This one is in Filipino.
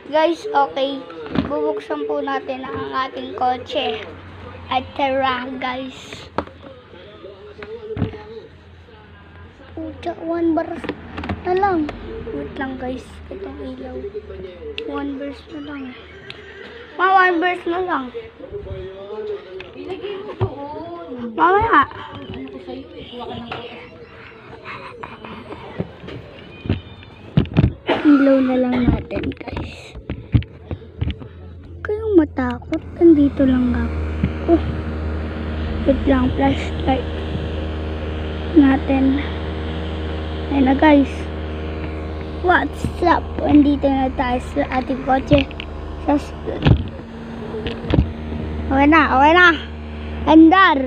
Guys, okay. Bubuksan po natin ang ating kotse. At tara, guys. Pucha, 1 bar na lang. Wait lang, guys. Itong ilaw. 1 verse na lang. 1 verse na lang. Ilagay mo doon. Mamaya. Ano ko sa'yo eh. Kuha ka ng kuha. Ilaw na lang natin, guys. Huwag kayong matakot. Nandito lang ako. Wait lang, flashlight natin. Ayun na, guys. What's up? Nandito na tayo sa ating kotse. Okay na, okay na. Andar.